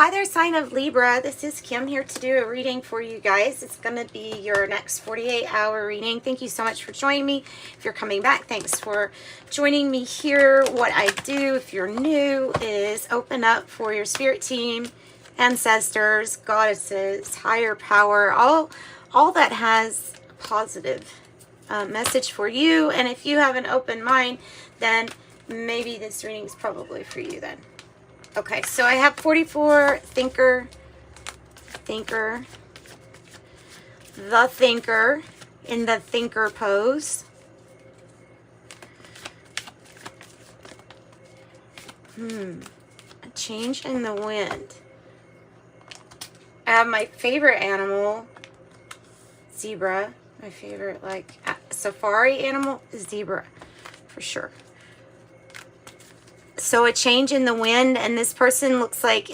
Hi there, sign of Libra. This is Kim here to do a reading for you guys. It's going to be your next 48-hour reading. Thank you so much for joining me. If you're coming back, thanks for joining me here. What I do, if you're new, is open up for your spirit team, ancestors, goddesses, higher power, all that has a positive message for you. And if you have an open mind, then maybe this reading is probably for you then. Okay, so I have 44, thinker, the thinker in the thinker pose. A change in the wind. I have my favorite animal, zebra. My favorite, like, safari animal is zebra, for sure. So a change in the wind, and this person looks like,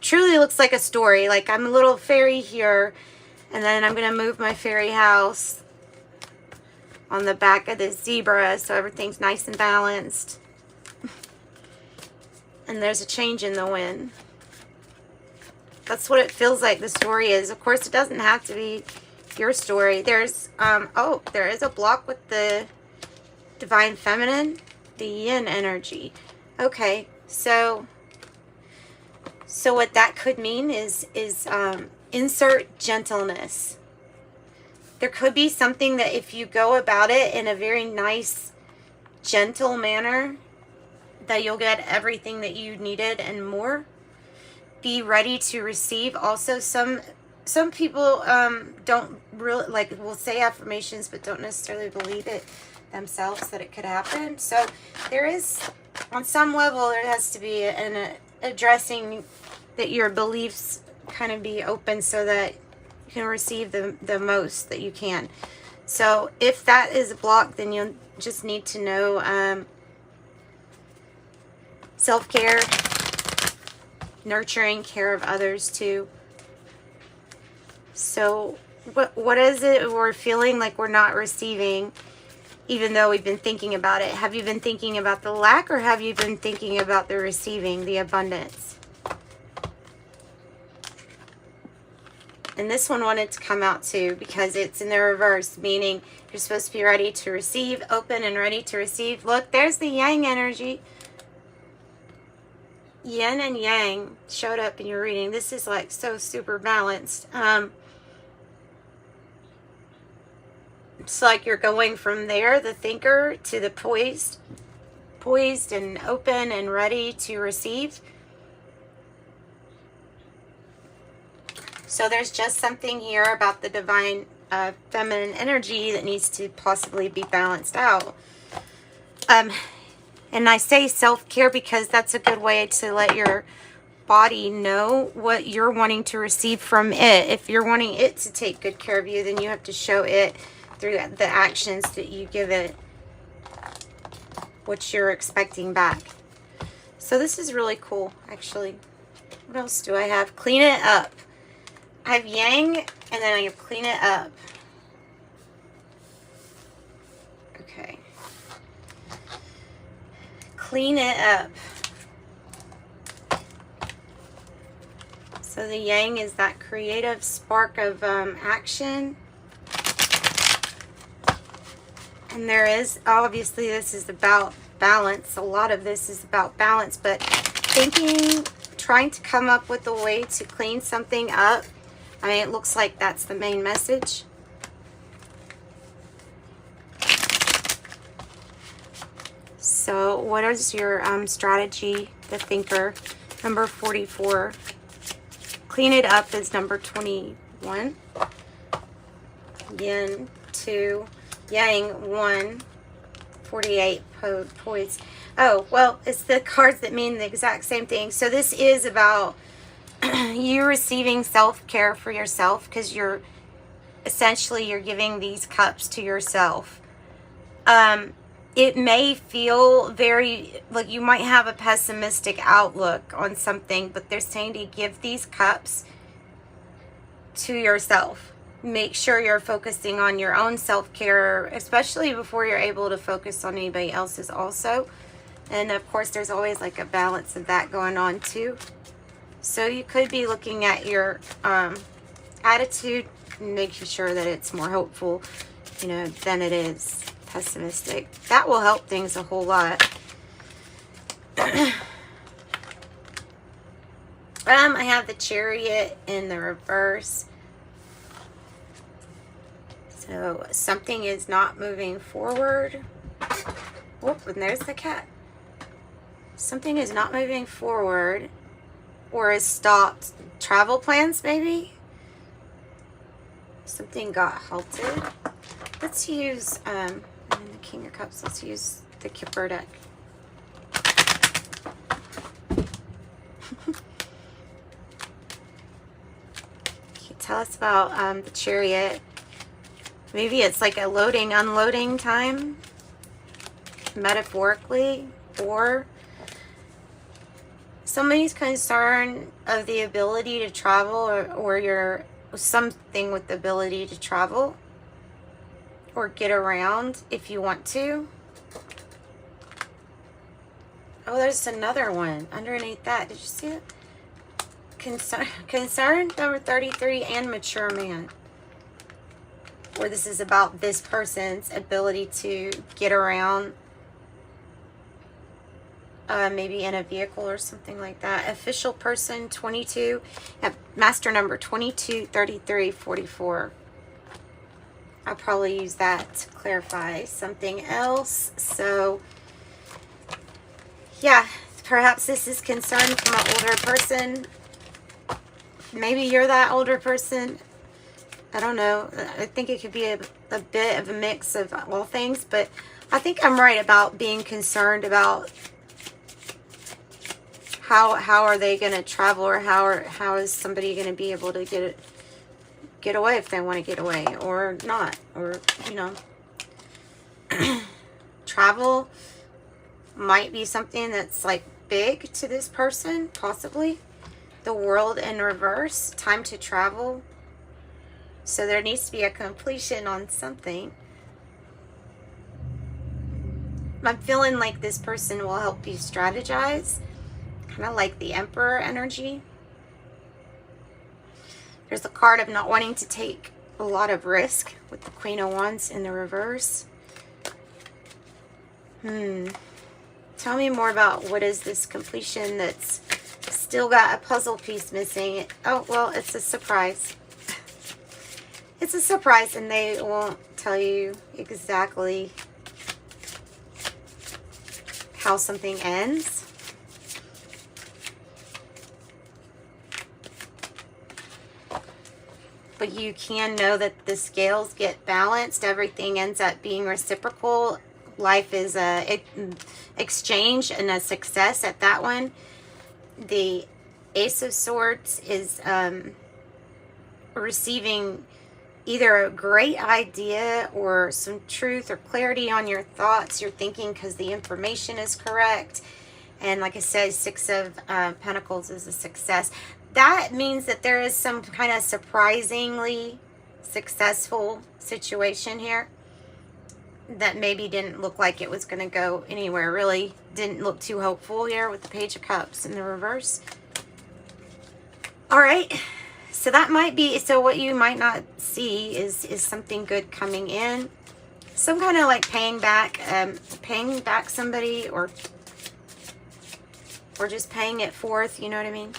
truly looks like a story. Like, I'm a little fairy here, and then I'm going to move my fairy house on the back of this zebra so everything's nice and balanced. And there's a change in the wind. That's what it feels like the story is. Of course, it doesn't have to be your story. There's, oh, there is a block with the divine feminine, the yin energy. Okay, so what that could mean is insert gentleness. There could be something that if you go about it in a very nice, gentle manner, that you'll get everything that you needed and more. Be ready to receive. Also, some people don't really, like, will say affirmations but don't necessarily believe it themselves that it could happen. So there is, on some level, there has to be an addressing that your beliefs kind of be open so that you can receive the most that you can. So if that is a block, then you'll just need to know self-care, nurturing care of others too. So what is it we're feeling like we're not receiving, even though we've been thinking about it? Have you been thinking about the lack, or have you been thinking about the receiving, the abundance? And this one wanted to come out too because it's in the reverse, meaning you're supposed to be ready to receive, open and ready to receive. Look, there's the yang energy. Yin and yang showed up in your reading. This is like so super balanced. It's like you're going from there, the thinker, to the poised and open and ready to receive. So there's just something here about the divine feminine energy that needs to possibly be balanced out. And I say self-care because that's a good way to let your body know what you're wanting to receive from it. If you're wanting it to take good care of you, then you have to show it through the actions that you give it what you're expecting back. So this is really cool, actually. What else do I have? Clean it up. I have yang, and then I have clean it up. Okay. Clean it up. So the yang is that creative spark of action. And there is, obviously this is about balance. A lot of this is about balance, but thinking, trying to come up with a way to clean something up. I mean, it looks like that's the main message. So what is your strategy, the thinker? Number 44. Clean it up is number 21. Yin 2. Yang 1. 48. Poise. Oh, well, it's the cards that mean the exact same thing. So this is about you receiving self-care for yourself, because you're giving these cups to yourself. It may feel very, like you might have a pessimistic outlook on something, but they're saying to give these cups to yourself. Make sure you're focusing on your own self-care, especially before you're able to focus on anybody else's also. And of course, there's always like a balance of that going on too. So you could be looking at your attitude and making sure that it's more hopeful, you know, than it is pessimistic. That will help things a whole lot. I have the Chariot in the reverse. So something is not moving forward. Whoop, and there's the cat. Something is not moving forward or is stopped. Travel plans, maybe? Something got halted. Let's use, the King of Cups. Let's use the Kipper deck. Tell us about the Chariot. Maybe it's like a loading, unloading time, metaphorically, or somebody's concerned of the ability to travel, or you're something with the ability to travel or get around if you want to. Oh, there's another one underneath that. Did you see it? Concern number 33 and mature man. Or this is about this person's ability to get around, maybe in a vehicle or something like that. Official person 22, master number 22, 33, 44. I'll probably use that to clarify something else. So yeah, perhaps this is concern from an older person. Maybe you're that older person. I don't know. I think it could be a bit of a mix of all things, but I think I'm right about being concerned about how are they going to travel, or how is somebody going to be able to get away if they want to get away, or not, or, you know. Travel might be something that's like big to this person, possibly. The World in reverse, time to travel. So there needs to be a completion on something. I'm feeling like this person will help you strategize. Kind of like the Emperor energy. There's a card of not wanting to take a lot of risk with the Queen of Wands in the reverse. Tell me more about what is this completion that's still got a puzzle piece missing. Oh, well, it's a surprise. It's a surprise, and they won't tell you exactly how something ends. But you can know that the scales get balanced. Everything ends up being reciprocal. Life is a exchange and a success at that one. The Ace of Swords is receiving either a great idea or some truth or clarity on your thoughts, your thinking, because the information is correct. And like I said, Six of Pentacles is a success. That means that there is some kind of surprisingly successful situation here that maybe didn't look like it was going to go anywhere. Really didn't look too hopeful here with the Page of Cups in the reverse. All right. So that might be, so what you might not see is something good coming in. Some kind of like paying back somebody, or just paying it forth, you know what I mean?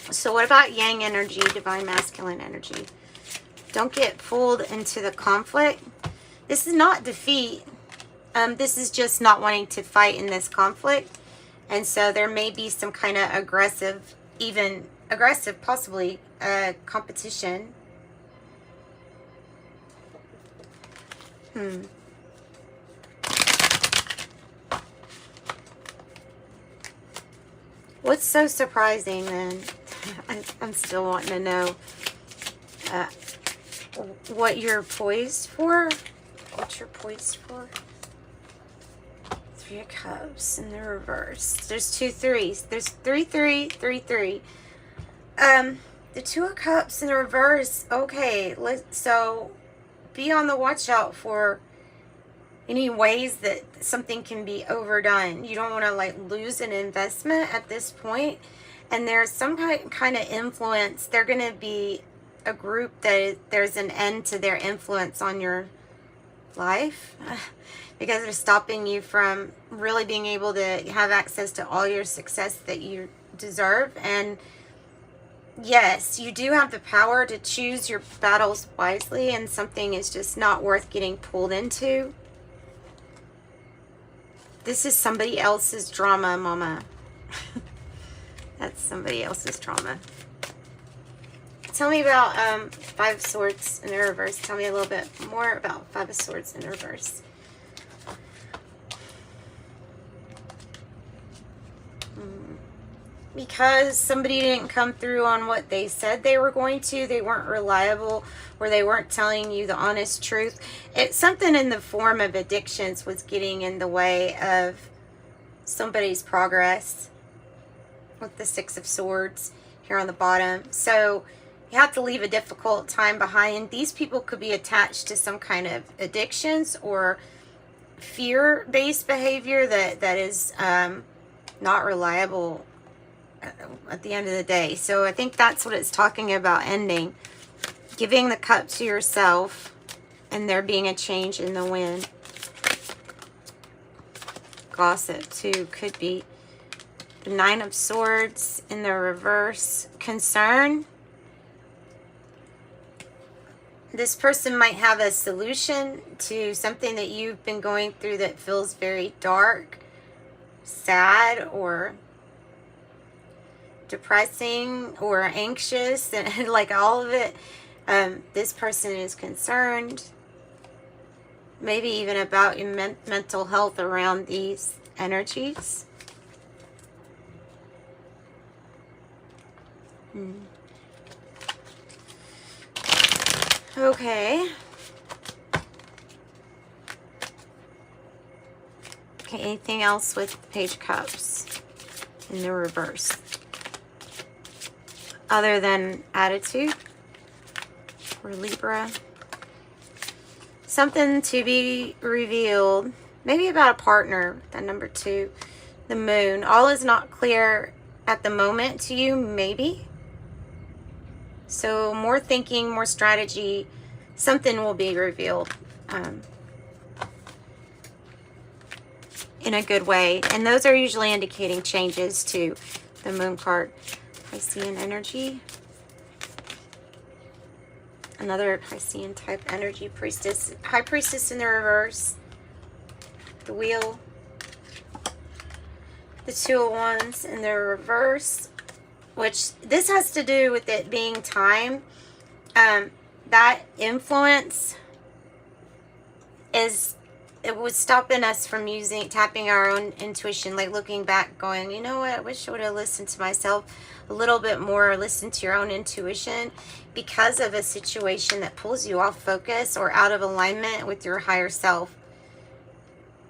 So what about Yang energy, Divine Masculine energy? Don't get pulled into the conflict. This is not defeat. This is just not wanting to fight in this conflict. And so there may be some kind of aggressive, possibly, competition. What's so surprising then? I'm still wanting to know what you're poised for. What you're poised for. Three of Cups in the reverse. There's 2 3s. There's 3 3 3 3. The Two of Cups in the reverse. Okay, so be on the watch out for any ways that something can be overdone. You don't want to like lose an investment at this point. And there's some kind of influence. They're going to be a group that there's an end to their influence on your life because they're stopping you from really being able to have access to all your success that you deserve. And yes, you do have the power to choose your battles wisely, and something is just not worth getting pulled into. This is somebody else's drama, mama. That's somebody else's drama. Tell me about Five of Swords in the reverse. Tell me a little bit more about Five of Swords in the reverse. Because somebody didn't come through on what they said they were going to, they weren't reliable, or they weren't telling you the honest truth. It's something in the form of addictions was getting in the way of somebody's progress with the Six of Swords here on the bottom. So you have to leave a difficult time behind. These people could be attached to some kind of addictions or fear-based behavior that is not reliable at the end of the day. So I think that's what it's talking about ending. Giving the cup to yourself and there being a change in the wind. Gossip too could be. The Nine of Swords in the reverse. Concern. This person might have a solution to something that you've been going through that feels very dark, sad, or depressing, or anxious, and like all of it. This person is concerned, maybe even about your mental health around these energies. Okay. Okay, anything else with the Page of Cups in the reverse? Other than attitude or Libra. Something to be revealed. Maybe about a partner, that number 2. The Moon. All is not clear at the moment to you, maybe. So more thinking, more strategy. Something will be revealed in a good way. And those are usually indicating changes to the Moon card. Piscean energy. Another Piscean type energy. Priestess. High Priestess in the reverse. The Wheel. The Two of Wands in the reverse. Which this has to do with it being time. That influence is, it was stopping us from tapping our own intuition, like looking back going, you know what, I wish I would have listened to myself a little bit more, listen to your own intuition, because of a situation that pulls you off focus or out of alignment with your higher self.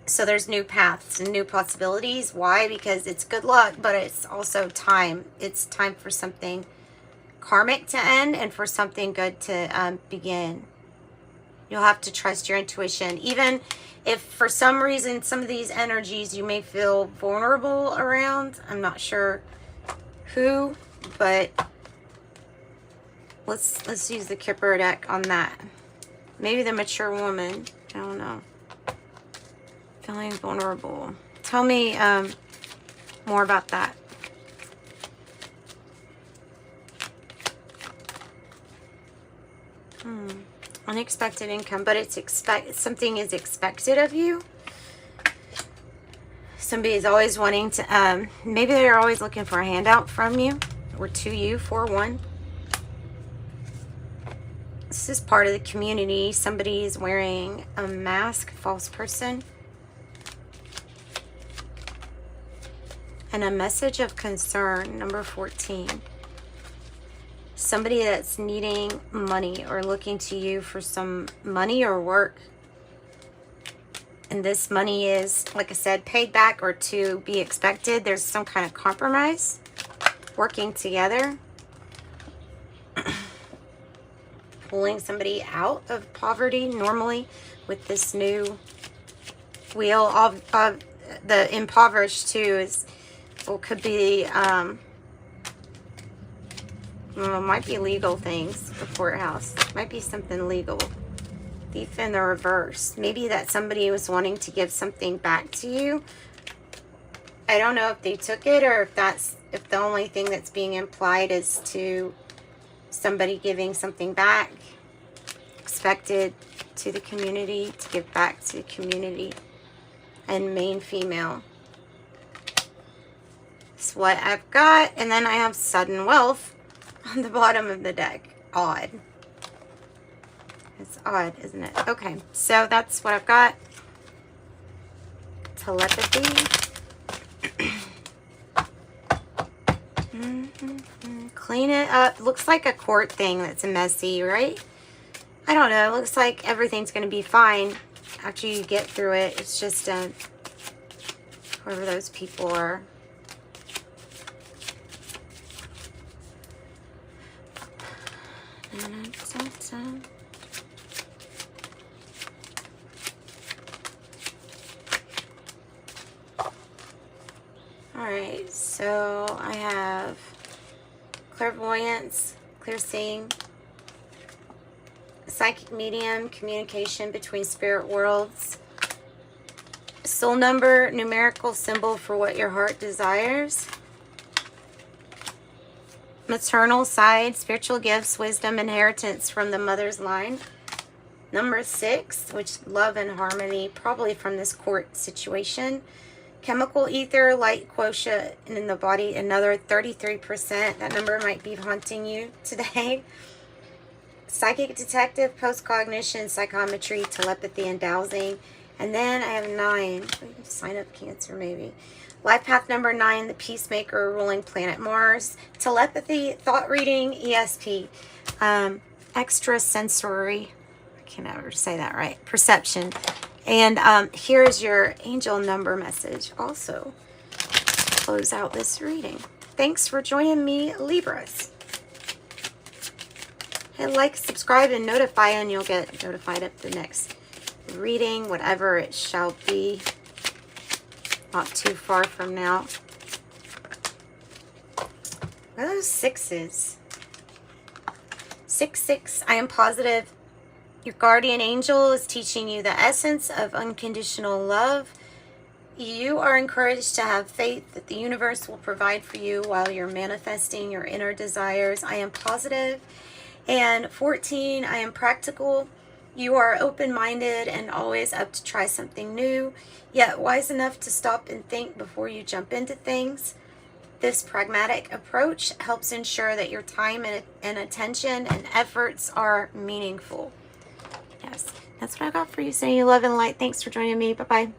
So there's new paths and new possibilities. Why? Because it's good luck, but it's also time. It's time for something karmic to end and for something good to begin. You'll have to trust your intuition. Even if for some reason some of these energies you may feel vulnerable around. I'm not sure who, but let's use the Kipper deck on that. Maybe the Mature Woman. I don't know. Feeling vulnerable. Tell me more about that. Unexpected income, but it's something is expected of you. Somebody is always wanting to, maybe they're always looking for a handout from you or to you for one. This is part of the community. Somebody is wearing a mask, false person. And a message of concern, number 14. Somebody that's needing money or looking to you for some money or work. And this money is, like I said, paid back or to be expected. There's some kind of compromise, working together. Pulling somebody out of poverty normally with this new wheel. Of the impoverished too is, well, could be Well, it might be legal things. The courthouse. Might be something legal. Thief in the reverse. Maybe that somebody was wanting to give something back to you. I don't know if they took it or if the only thing that's being implied is to somebody giving something back. Expected to the community, to give back to the community. And main female. That's what I've got. And then I have sudden wealth on the bottom of the deck. Odd. It's odd, isn't it? Okay, so that's what I've got. Telepathy. Clean it up. Looks like a court thing that's messy, right? I don't know. It looks like everything's going to be fine after you get through it. It's just whoever those people are. Alright, so I have clairvoyance, clear seeing, psychic medium, communication between spirit worlds, soul number, numerical symbol for what your heart desires, maternal side, spiritual gifts, wisdom, inheritance from the mother's line. Number 6, which love and harmony, probably from this court situation. Chemical ether, light quotient in the body, another 33%. That number might be haunting you today. Psychic detective, post-cognition, psychometry, telepathy, and dowsing. And then I have 9. Sign up Cancer, maybe. Life path number 9, the peacemaker, ruling planet Mars. Telepathy, thought reading, ESP. Extrasensory. I can't ever say that right. Perception. And here's your angel number message also. Close out this reading. Thanks for joining me, Libras. Hit like, subscribe, and notify, and you'll get notified of the next reading, whatever it shall be. Not too far from now. What are those 6s? 6, 6. I am positive. Your guardian angel is teaching you the essence of unconditional love. You are encouraged to have faith that the universe will provide for you while you're manifesting your inner desires. I am positive. And 14, I am practical. You are open-minded and always up to try something new, yet wise enough to stop and think before you jump into things. This pragmatic approach helps ensure that your time and attention and efforts are meaningful. Yes, that's what I got for you. Sending you love and light. Thanks for joining me. Bye-bye.